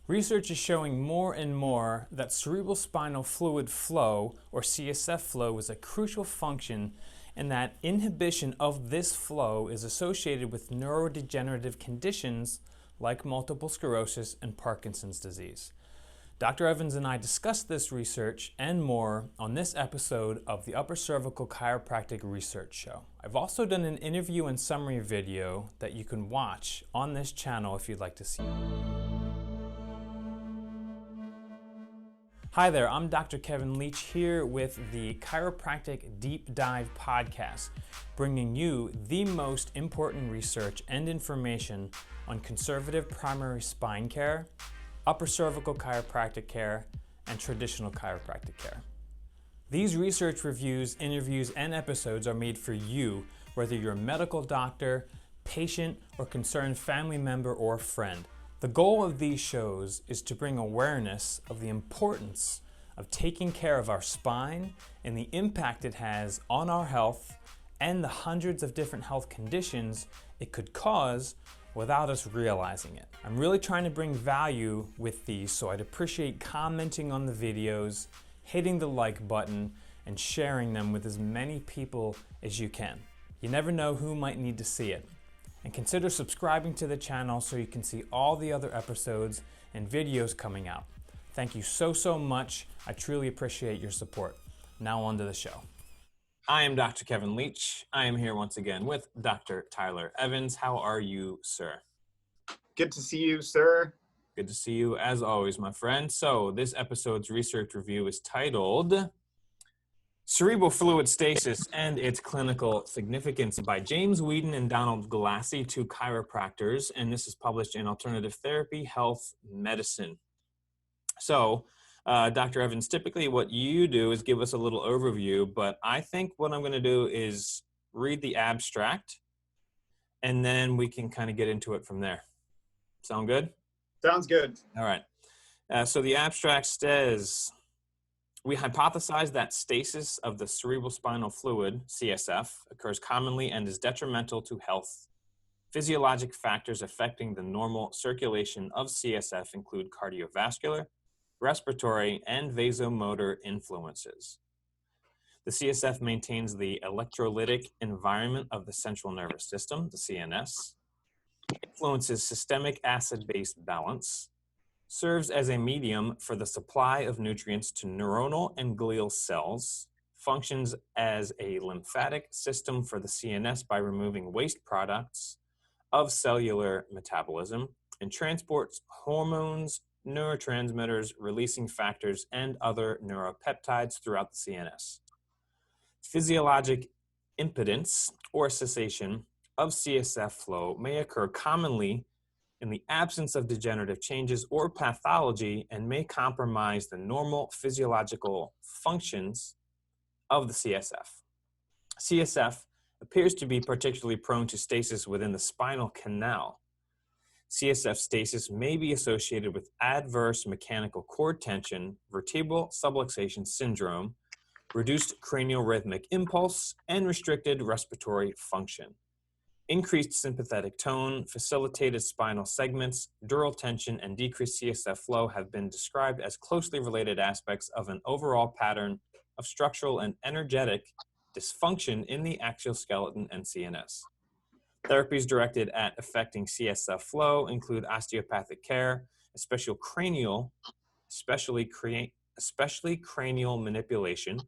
Research is showing more and more that cerebrospinal fluid flow, or CSF flow, is a crucial function and that inhibition of this flow is associated with neurodegenerative conditions like multiple sclerosis and Parkinson's disease. Dr. Evans and I discussed this research and more on this episode of the Upper Cervical Chiropractic Research Show. I've also done an interview and summary video that you can watch on this channel if you'd like to see it. Hi there, I'm Dr. Kevin Leach here with the Chiropractic Deep Dive Podcast, bringing you the most important research and information on conservative primary spine care, upper cervical chiropractic care, and traditional chiropractic care. These research reviews, interviews, and episodes are made for you, whether you're a medical doctor, patient, or concerned family member or friend. The goal of these shows is to bring awareness of the importance of taking care of our spine and the impact it has on our health and the hundreds of different health conditions it could cause without us realizing it. I'm really trying to bring value with these, so I'd appreciate commenting on the videos, hitting the like button, and sharing them with as many people as you can. You never know who might need to see it. And consider subscribing to the channel so you can see all the other episodes and videos coming out. Thank you so much. I truly appreciate your support. Now on to the show. I am Dr. Kevin Leach. I am here once again with Dr. Tyler Evans. How are you, sir? Good to see you, sir. Good to see you as always, my friend. So this episode's research review is titled Cerebral Fluid Stasis and Its Clinical Significance by James Whedon and Donald Glassey, two chiropractors, and this is published in Alternative Therapy Health Medicine. So, Dr. Evans, typically what you do is give us a little overview, but I think what I'm going to do is read the abstract, and then we can kind of get into it from there. Sound good? Sounds good. All right. So the abstract says, we hypothesize that stasis of the cerebrospinal fluid, CSF, occurs commonly and is detrimental to health. Physiologic factors affecting the normal circulation of CSF include cardiovascular, respiratory, and vasomotor influences. The CSF maintains the electrolytic environment of the central nervous system, the CNS, influences systemic acid-base balance, serves as a medium for the supply of nutrients to neuronal and glial cells, functions as a lymphatic system for the CNS by removing waste products of cellular metabolism, and transports hormones, neurotransmitters, releasing factors, and other neuropeptides throughout the CNS. Physiologic impedance or cessation of CSF flow may occur commonly in the absence of degenerative changes or pathology and may compromise the normal physiological functions of the CSF. CSF appears to be particularly prone to stasis within the spinal canal. CSF stasis may be associated with adverse mechanical cord tension, vertebral subluxation syndrome, reduced cranial rhythmic impulse, and restricted respiratory function. Increased sympathetic tone, facilitated spinal segments, dural tension, and decreased CSF flow have been described as closely related aspects of an overall pattern of structural and energetic dysfunction in the axial skeleton and CNS. Therapies directed at affecting CSF flow include osteopathic care, especially cranial manipulation,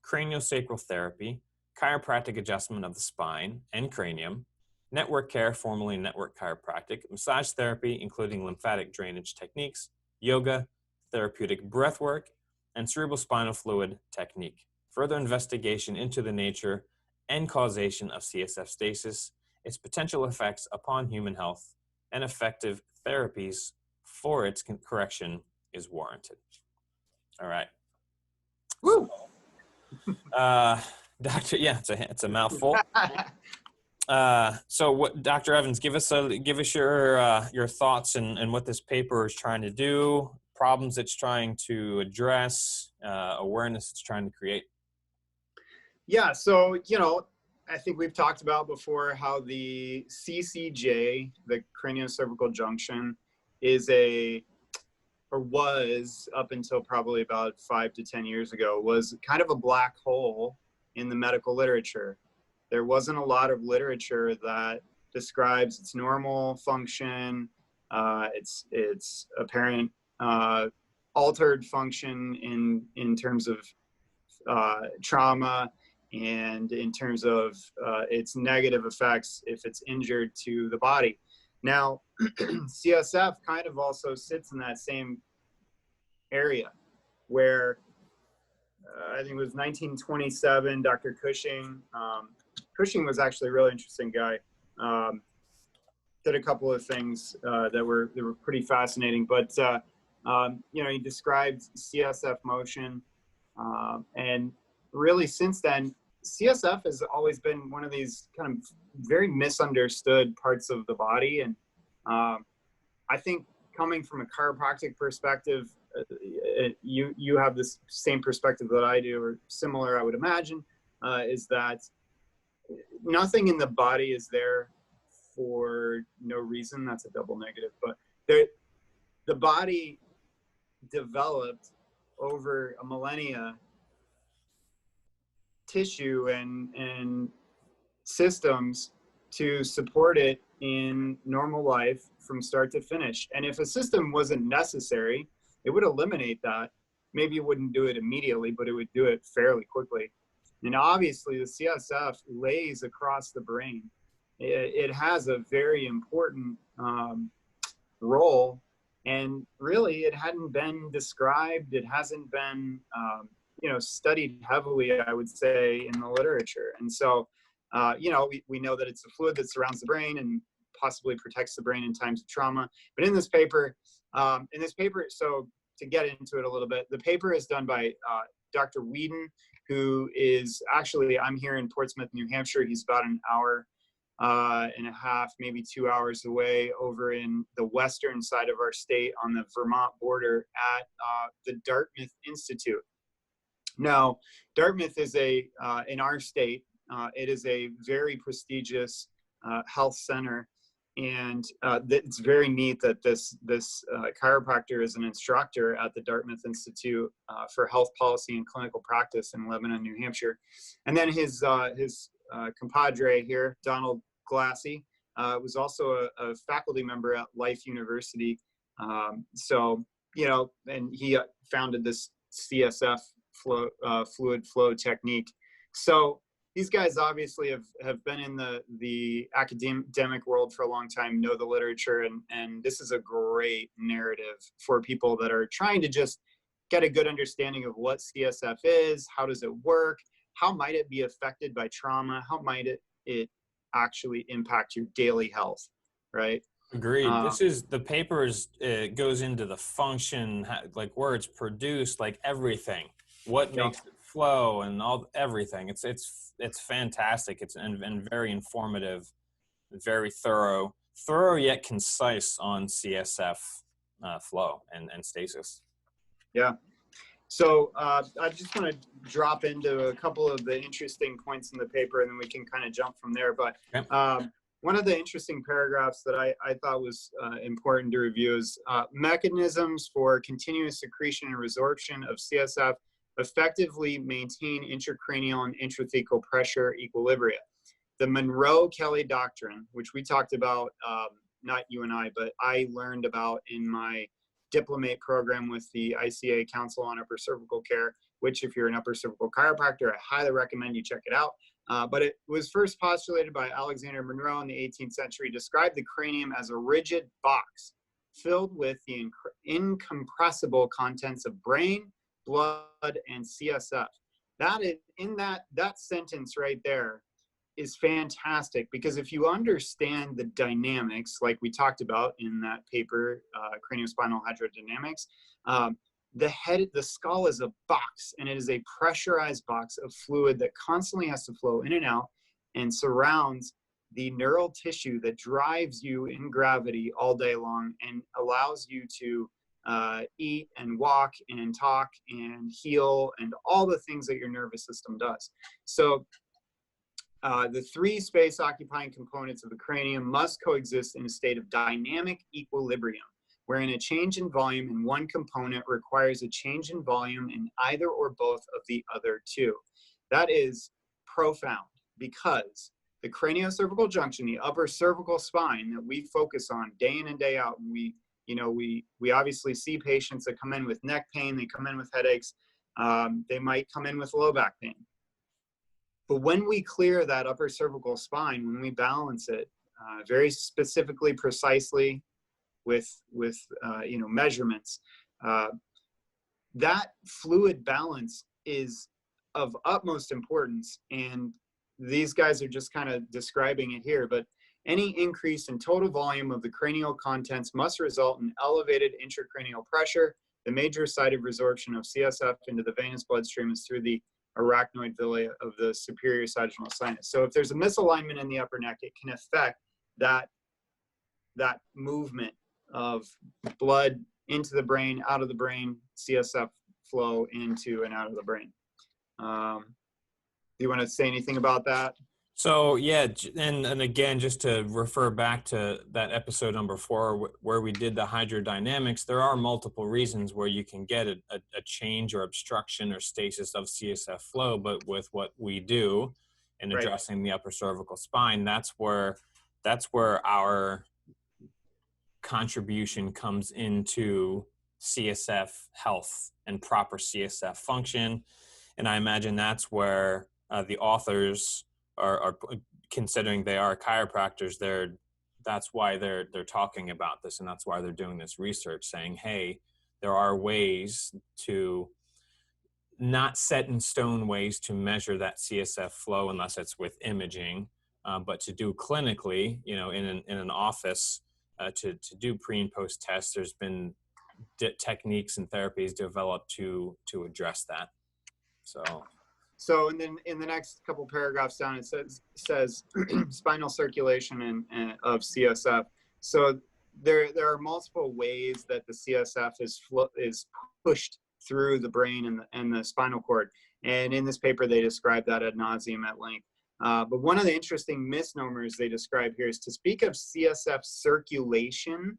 craniosacral therapy, chiropractic adjustment of the spine and cranium, network care, formerly network chiropractic, massage therapy, including lymphatic drainage techniques, yoga, therapeutic breath work, and cerebrospinal fluid technique. Further investigation into the nature and causation of CSF stasis, its potential effects upon human health, and effective therapies for its correction is warranted. All right. Woo! Doctor, yeah, it's a mouthful. So, what, Dr. Evans, give us your thoughts and what this paper is trying to do, problems it's trying to address, awareness it's trying to create. Yeah, so I think we've talked about before how the CCJ, the craniocervical junction, is a or was up until probably about 5 to 10 years ago, was kind of a black hole in the medical literature. There wasn't a lot of literature that describes its normal function, its apparent altered function in terms of trauma, and in terms of its negative effects if it's injured to the body. Now, CSF kind of also sits in that same area where I think it was 1927, Dr. Cushing. Cushing was actually a really interesting guy. Did a couple of things that were pretty fascinating, but you know, he described CSF motion, and really since then, CSF has always been one of these kind of very misunderstood parts of the body. And I think coming from a chiropractic perspective, you have this same perspective that I do, or similar, I would imagine, is that nothing in the body is there for no reason. That's a double negative, but the body developed over a millennia tissue and systems to support it in normal life from start to finish. And if a system wasn't necessary, it would eliminate that. Maybe it wouldn't do it immediately, but it would do it fairly quickly. And obviously the CSF lays across the brain. It has a very important role, and really it hadn't been described. It hasn't been you know, studied heavily, I would say, in the literature. And so, you know, we know that it's a fluid that surrounds the brain and possibly protects the brain in times of trauma. But in this paper, so to get into it a little bit, the paper is done by Dr. Whedon, who is actually, I'm here in Portsmouth, New Hampshire. He's about an hour and a half, maybe 2 hours away over in the western side of our state on the Vermont border at the Dartmouth Institute. Now, Dartmouth is in our state, it is a very prestigious health center. And it's very neat that this chiropractor is an instructor at the Dartmouth Institute for Health Policy and Clinical Practice in Lebanon, New Hampshire. And then his compadre here, Donald Glassey, was also a faculty member at Life University. So, you know, and he founded this CSF fluid flow technique. So these guys obviously have been in the academic world for a long time, know the literature, and this is a great narrative for people that are trying to just get a good understanding of what CSF is, how does it work, how might it be affected by trauma, how might it actually impact your daily health, right? Agreed. This is the papers. It goes into the function, like where it's produced, like everything. What makes it flow and everything. It's fantastic. It's and very informative, very thorough yet concise on CSF flow and stasis. Yeah. So I just want to drop into a couple of the interesting points in the paper, and then we can kind of jump from there. But one of the interesting paragraphs that I thought was important to review is mechanisms for continuous secretion and resorption of CSF effectively maintain intracranial and intrathecal pressure equilibria. The Monroe Doctrine, which we talked about, not you and I, but I learned about in my diplomate program with the ICA Council on Upper Cervical Care, which if you're an upper cervical chiropractor, I highly recommend you check it out. But it was first postulated by Alexander Monroe in the 18th century, described the cranium as a rigid box filled with the incompressible contents of brain, blood, and CSF. That is, in that sentence right there is fantastic, because if you understand the dynamics, like we talked about in that paper, Craniospinal Hydrodynamics, the skull is a box, and it is a pressurized box of fluid that constantly has to flow in and out and surrounds the neural tissue that drives you in gravity all day long and allows you to eat and walk and talk and heal and all the things that your nervous system does. So the three space occupying components of the cranium must coexist in a state of dynamic equilibrium. wherein a change in volume in one component requires a change in volume in either or both of the other two. That is profound, because the craniocervical junction, the upper cervical spine that we focus on day in and day out, we obviously see patients that come in with neck pain, they come in with headaches, they might come in with low back pain. But when we clear that upper cervical spine, when we balance it very specifically, precisely, with measurements, that fluid balance is of utmost importance. And these guys are just kind of describing it here, but any increase in total volume of the cranial contents must result in elevated intracranial pressure. The major site of resorption of CSF into the venous bloodstream is through the arachnoid villi of the superior sagittal sinus. So if there's a misalignment in the upper neck, it can affect that movement of blood into the brain, out of the brain, CSF flow into and out of the brain. Do you want to say anything about that? So yeah, and again, just to refer back to that episode number 4 where we did the hydrodynamics, there are multiple reasons where you can get a change or obstruction or stasis of CSF flow, but with what we do in addressing the upper cervical spine, that's where our contribution comes into CSF health and proper CSF function. And I imagine that's where the authors are considering they are chiropractors. That's why they're talking about this, and that's why they're doing this research, saying, hey, there are ways to, not set in stone ways to measure that CSF flow unless it's with imaging, but to do clinically, in an office, to do pre and post tests. There's been techniques and therapies developed to address that. So and then in the next couple paragraphs down, it says spinal circulation and of CSF. So there are multiple ways that the CSF is pushed through the brain and the spinal cord. And in this paper, they describe that ad nauseum at length. But one of the interesting misnomers they describe here is to speak of CSF circulation,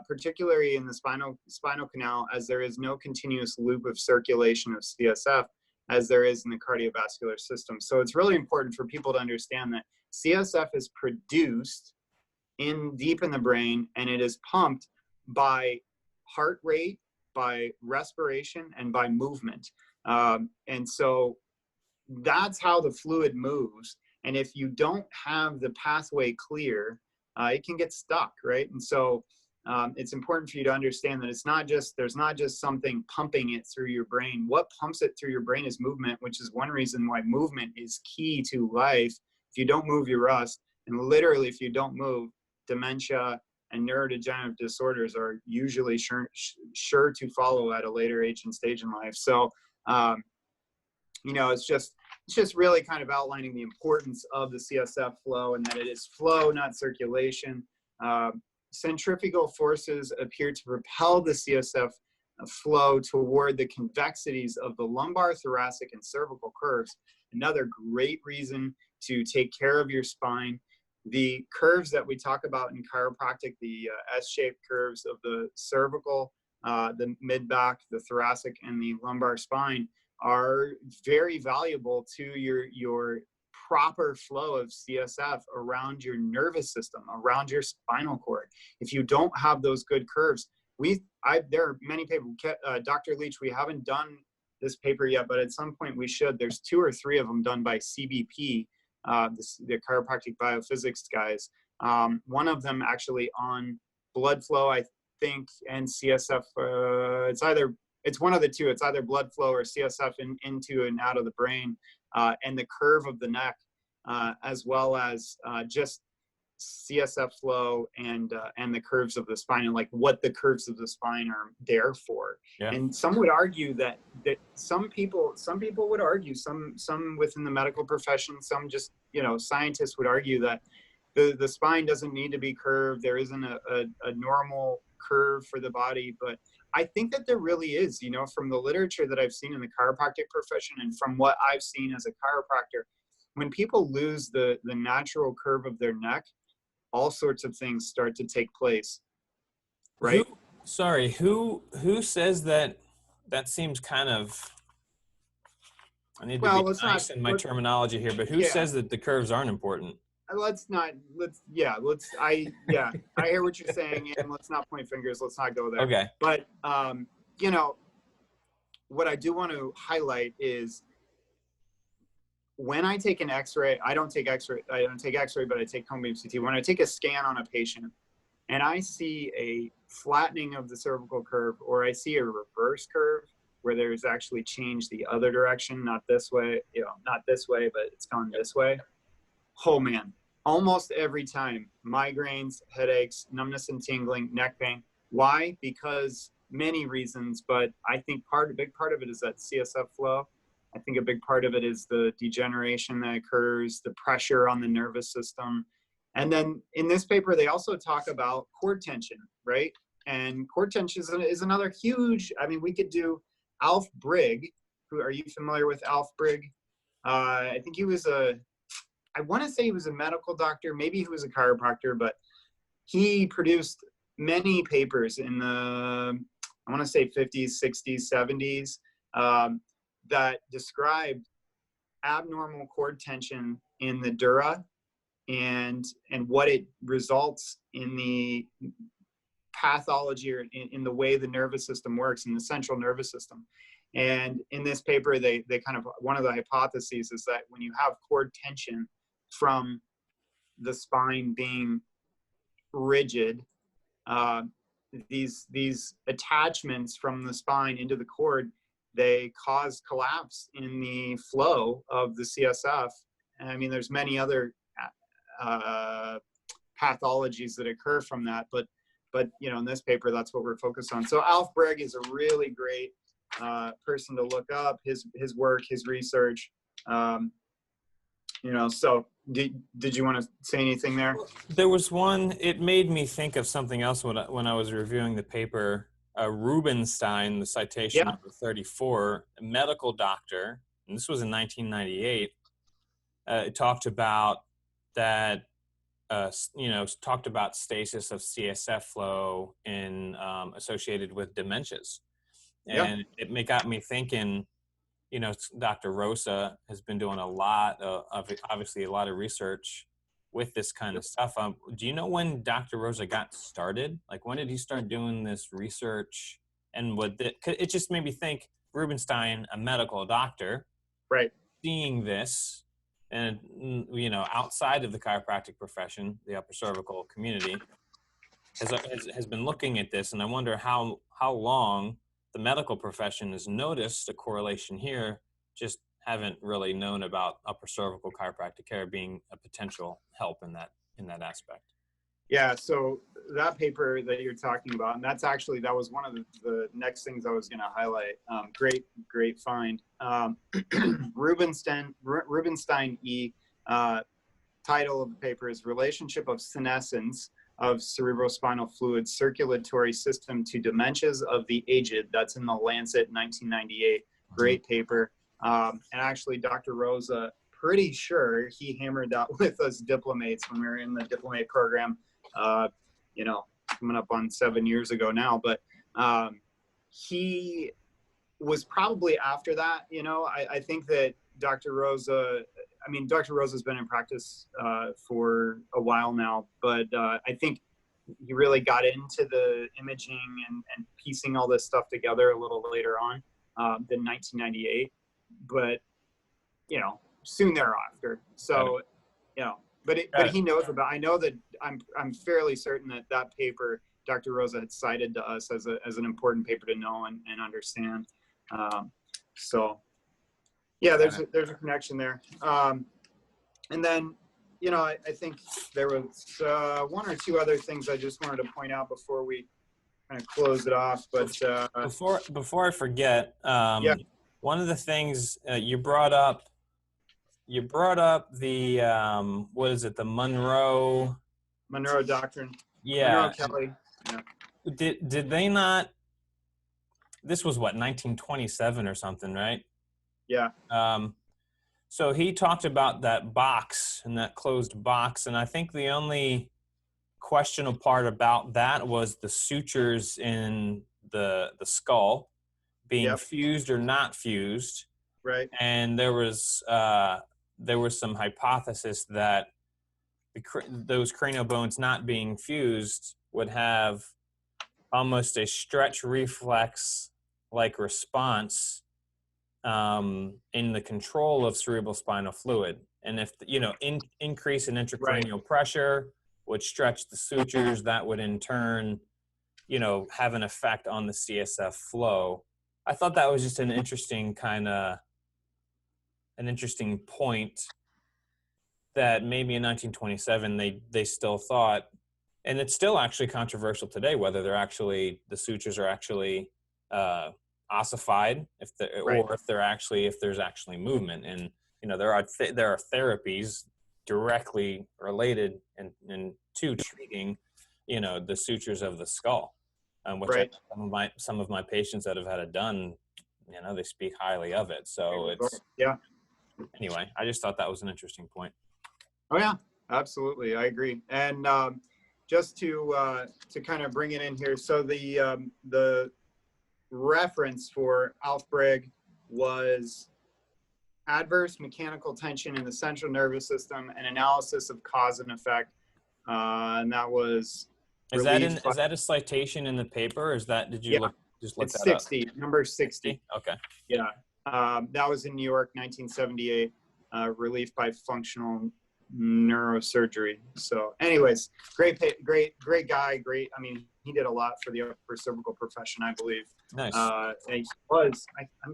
particularly in the spinal canal, as there is no continuous loop of circulation of CSF as there is in the cardiovascular system. So it's really important for people to understand that CSF is produced deep in the brain, and it is pumped by heart rate, by respiration, and by movement. And so that's how the fluid moves. And if you don't have the pathway clear, it can get stuck, right? And so it's important for you to understand that there's not just something pumping it through your brain. What pumps it through your brain is movement, which is one reason why movement is key to life. If you don't move, you rust. And literally, if you don't move, dementia and neurodegenerative disorders are usually sure to follow at a later age and stage in life. So, it's just really kind of outlining the importance of the CSF flow, and that it is flow, not circulation. Centrifugal forces appear to propel the CSF flow toward the convexities of the lumbar, thoracic, and cervical curves. Another great reason to take care of your spine. The curves that we talk about in chiropractic, the S-shaped curves of the cervical, the mid-back, the thoracic, and the lumbar spine are very valuable to your proper flow of CSF around your nervous system, around your spinal cord. If you don't have those good curves, there are many people, Dr. Leach, we haven't done this paper yet, but at some point we should. There's 2 or 3 of them done by CBP, the chiropractic biophysics guys. One of them actually on blood flow, I think, and CSF. It's one of the two. It's either blood flow or CSF into and out of the brain, and the curve of the neck, as well as just CSF flow and the curves of the spine, and like what the curves of the spine are there for. Yeah. And some would argue that some people would argue, some within the medical profession, some just scientists would argue that the spine doesn't need to be curved. There isn't a normal curve for the body, but I think that there really is, from the literature that I've seen in the chiropractic profession and from what I've seen as a chiropractor, when people lose the natural curve of their neck, all sorts of things start to take place, right? Sorry, who says that? That seems kind of, I need to Well, be let's not. nice in my terminology here, but who Yeah, says that the curves aren't important? let's not. I hear what you're saying, and let's not point fingers. Let's not go there. Okay. But you know, what I do want to highlight is when I take an X-ray. I don't take X-ray. But I take cone beam CT. When I take a scan on a patient, and I see a flattening of the cervical curve, or I see a reverse curve where there's actually change the other direction, not this way, not this way, but it's gone this way. Oh man, almost every time, migraines, headaches, numbness and tingling, neck pain. Why? Because many reasons, but I think a big part of it is that CSF flow. I think a big part of it is the degeneration that occurs, the pressure on the nervous system. And then in this paper, they also talk about cord tension, right? And cord tension is another huge, I mean, we could do Alf Brigg. Are you familiar with Alf Brigg? I think I want to say he was a medical doctor. Maybe he was a chiropractor, but he produced many papers in the, I want to say 50s, 60s, 70s, that described abnormal cord tension in the dura and what it results in the pathology or in the way the nervous system works, in the central nervous system. And in this paper, they kind of, one of the hypotheses is that when you have cord tension from the spine being rigid, these attachments from the spine into the cord, they cause collapse in the flow of the CSF. And I mean, there's many other pathologies that occur from that, but in this paper, that's what we're focused on. So Alf Brigg is a really great person to look up, his work, his research. So did you want to say anything there? There was one, it made me think of something else when I was reviewing the paper. Rubenstein, the citation number 34, a medical doctor, and this was in 1998, it talked about that, talked about stasis of CSF flow associated with dementias. And it got me thinking, Dr. Rosa has been doing a lot of obviously a lot of research with this kind of stuff. Do you know when Dr. Rosa got started? Like, when did he start doing this research? And it just made me think, Rubenstein, a medical doctor, right, seeing this, and outside of the chiropractic profession, the upper cervical community has been looking at this, and I wonder how long the medical profession has noticed a correlation here, just haven't really known about upper cervical chiropractic care being a potential help in that aspect. Yeah, so that paper that you're talking about, and that was one of the next things I was going to highlight. Great find. Rubenstein E. Title of the paper is Relationship of Senescence of Cerebrospinal Fluid Circulatory System to Dementias of the Aged. That's in the Lancet, 1998. Great paper. And actually, Dr. Rosa, pretty sure he hammered that with us diplomates when we were in the diplomate program, coming up on 7 years ago now. But he was probably after that. I think that Dr. Rosa's been in practice for a while now, but I think he really got into the imaging and piecing all this stuff together a little later on than 1998, but soon thereafter. So but he knows about. I know that I'm fairly certain that paper Dr. Rosa had cited to us as an important paper to know and understand. So yeah, there's a connection there. And then, I think there was one or two other things I just wanted to point out before we kind of close it off. But before I forget, one of the things you brought up the what is it? The Monroe Doctrine. Yeah. Monroe Kelly. Yeah. Did they not? This was what, 1927 or something, right? Yeah. So he talked about that box and that closed box, and I think the only questionable part about that was the sutures in the skull being Yep. fused or not fused. Right. And there was some hypothesis that those cranial bones not being fused would have almost a stretch reflex like response in the control of cerebral spinal fluid. And if, increase in intracranial pressure would stretch the sutures, that would in turn, have an effect on the CSF flow. I thought that was just an interesting point that maybe in 1927 they still thought, and it's still actually controversial today whether the sutures are actually ossified, or if there's actually movement. And there are therapies directly related and to treating the sutures of the skull, which some of my patients that have had it done, they speak highly of it. So it's anyway, I just thought that was an interesting point. Oh yeah, absolutely, I agree. And just to kind of bring it in here, so the reference for Alfbrigg was adverse mechanical tension in the central nervous system, and analysis of cause and effect, and that was is that a citation in the look it's that 60 up? Number 60. Okay. Yeah, that was in New York, 1978. Relief by functional neurosurgery. So anyways, great guy. I mean, he did a lot for the upper cervical profession, I believe. Nice. And I'm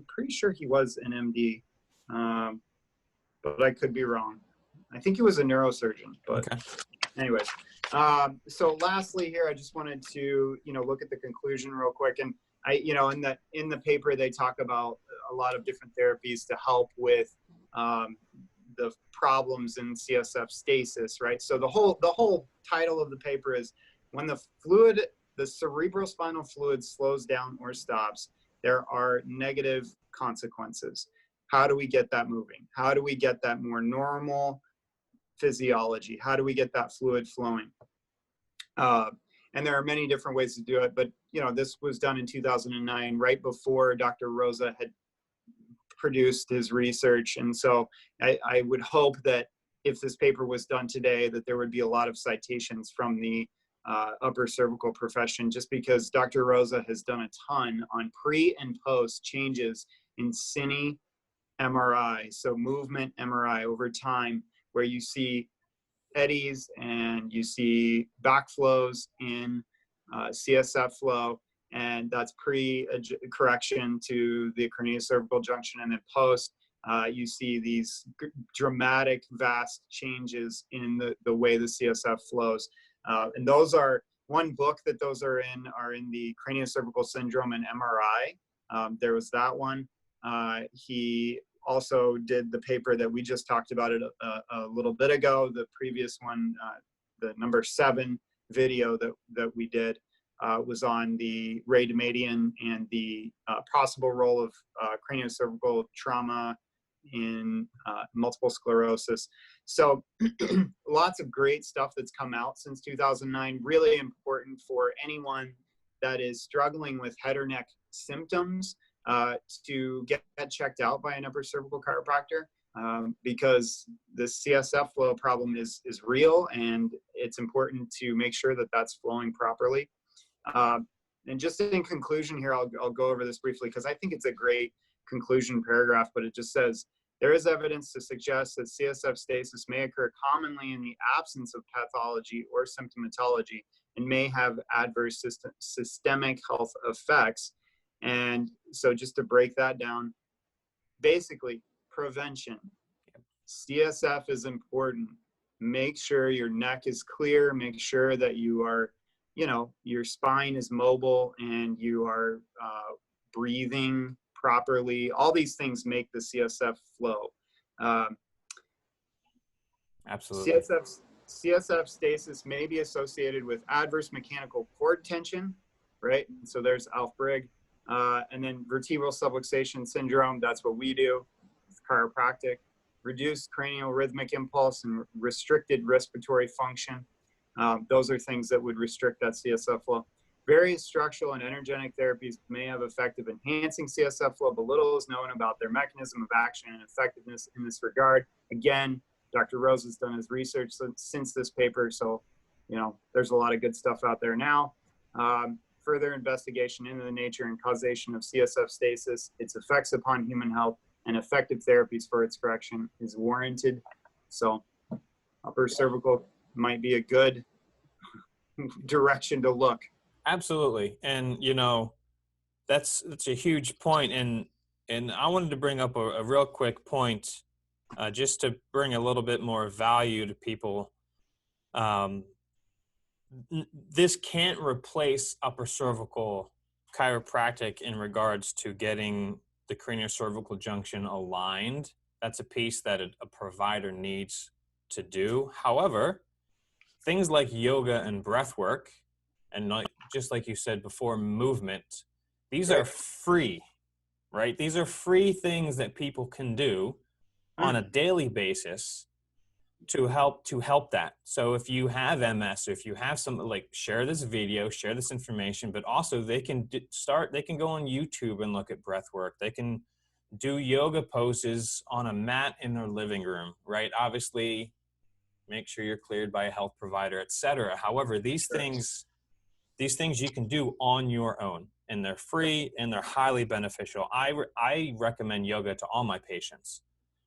pretty sure he was an MD, but I could be wrong. I think he was a neurosurgeon, but okay. Anyways. So lastly here, I just wanted to, look at the conclusion real quick. And in the paper, they talk about a lot of different therapies to help with, the problems in CSF stasis, right? So the whole title of the paper is when the cerebrospinal fluid slows down or stops, there are negative consequences. How do we get that moving? How do we get that more normal physiology? How do we get that fluid flowing? And there are many different ways to do it, but this was done in 2009, right before Dr. Rosa had produced his research. And so I would hope that if this paper was done today, that there would be a lot of citations from the upper cervical profession, just because Dr. Rosa has done a ton on pre and post changes in cine MRI, so movement MRI over time, where you see eddies and you see backflows in CSF flow, and that's pre-correction to the craniocervical junction, and then post, you see these dramatic, vast changes in the way the CSF flows. And those are, one book that those are in the craniocervical syndrome and MRI. There was that one. He also did the paper that we just talked about a little bit ago, the previous one, the number 7 video that we did. Was on the Ray Damadian and the possible role of craniocervical trauma in multiple sclerosis. So lots of great stuff that's come out since 2009, really important for anyone that is struggling with head or neck symptoms to get checked out by an upper cervical chiropractor, because the CSF flow problem is real, and it's important to make sure that that's flowing properly. And just in conclusion here, I'll go over this briefly because I think it's a great conclusion paragraph, but it just says, there is evidence to suggest that CSF stasis may occur commonly in the absence of pathology or symptomatology and may have adverse systemic health effects. And so just to break that down, basically prevention. CSF is important. Make sure your neck is clear, make sure that you are, your spine is mobile and you are breathing properly. All these things make the CSF flow. Absolutely. CSF stasis may be associated with adverse mechanical cord tension, right? So there's Alfbrigg. And then vertebral subluxation syndrome, that's what we do. It's chiropractic. Reduced cranial rhythmic impulse and restricted respiratory function. Those are things that would restrict that CSF flow. Various structural and energetic therapies may have effect of enhancing CSF flow, but little is known about their mechanism of action and effectiveness in this regard. Again, Dr. Rose has done his research since this paper, so there's a lot of good stuff out there now. Further investigation into the nature and causation of CSF stasis, its effects upon human health, and effective therapies for its correction is warranted. So upper cervical might be a good direction to look. Absolutely. And, that's a huge point. And I wanted to bring up a real quick point, just to bring a little bit more value to people. This can't replace upper cervical chiropractic in regards to getting the craniocervical junction aligned. That's a piece that a provider needs to do. However, things like yoga and breath work, and just like you said before, movement, these are free, right? These are free things that people can do on a daily basis to help that. So if you have MS, or if you have something, share this video, share this information, but also they can go on YouTube and look at breath work. They can do yoga poses on a mat in their living room, right? Obviously, make sure you're cleared by a health provider, etc. However, these things you can do on your own, and they're free and they're highly beneficial. I recommend yoga to all my patients.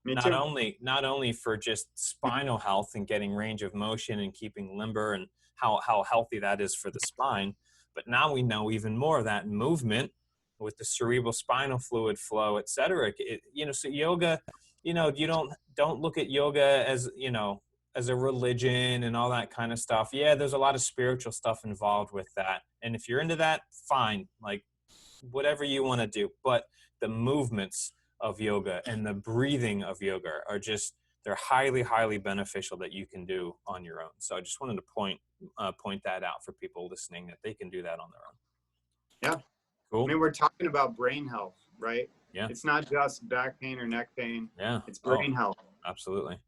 Not only for just spinal health and getting range of motion and keeping limber and how healthy that is for the spine, but now we know even more of that movement with the cerebral spinal fluid flow, et cetera. So yoga, you don't look at yoga as a religion and all that kind of stuff. Yeah, there's a lot of spiritual stuff involved with that. And if you're into that, fine, whatever you want to do. But the movements of yoga and the breathing of yoga are they're highly, highly beneficial that you can do on your own. So I just wanted to point that out for people listening, that they can do that on their own. Yeah. Cool. I mean, we're talking about brain health, right? Yeah. It's not just back pain or neck pain. Yeah. It's brain health. Absolutely.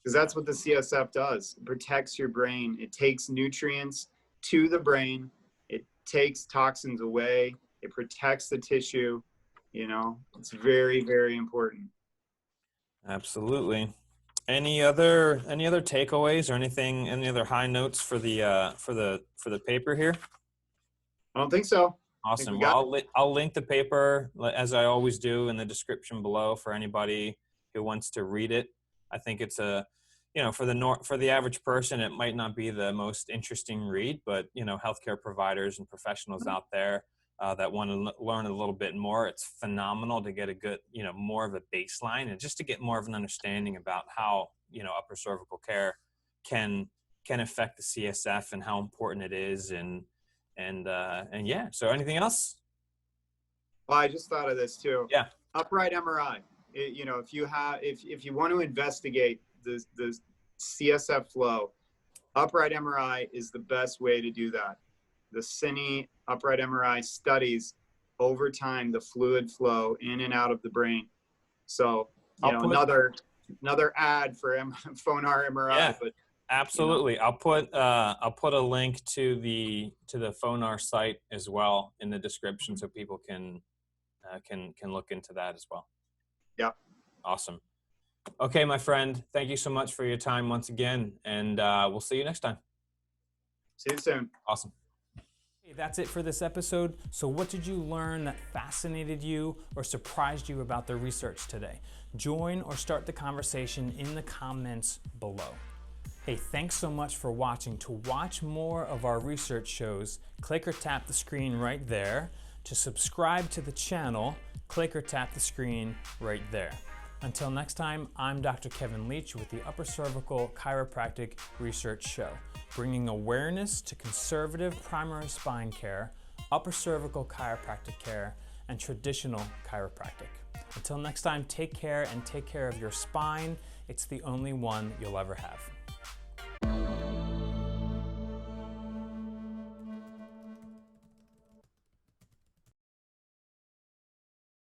Because that's what the CSF does. It protects your brain. It takes nutrients to the brain. It takes toxins away. It protects the tissue. It's very, very important. Absolutely. Any other takeaways or any other high notes for the paper here? I don't think so. Awesome. Well, I'll link the paper, as I always do, in the description below for anybody who wants to read it. I think it's for the average person, it might not be the most interesting read, but healthcare providers and professionals out there that want to learn a little bit more, it's phenomenal to get a good, more of a baseline, and just to get more of an understanding about how upper cervical care can affect the CSF and how important it is, and yeah. So anything else? Well, I just thought of this too. Yeah. Upright MRI. If you want to investigate the CSF flow, upright MRI is the best way to do that. The cine upright MRI studies over time the fluid flow in and out of the brain. So another ad for Phonar MRI. Yeah, but absolutely. I'll put a link to the Phonar site as well in the description, so people can look into that as well. Yeah. Awesome. Okay, my friend, thank you so much for your time once again, and we'll see you next time. See you soon. Awesome. Hey, that's it for this episode. So what did you learn that fascinated you or surprised you about the research today? Join or start the conversation in the comments below. Hey, thanks so much for watching. To watch more of our research shows, click or tap the screen right there. To subscribe to the channel, click or tap the screen right there. Until next time, I'm Dr. Kevin Leach with the Upper Cervical Chiropractic Research Show, bringing awareness to conservative primary spine care, upper cervical chiropractic care, and traditional chiropractic. Until next time, take care and take care of your spine. It's the only one you'll ever have.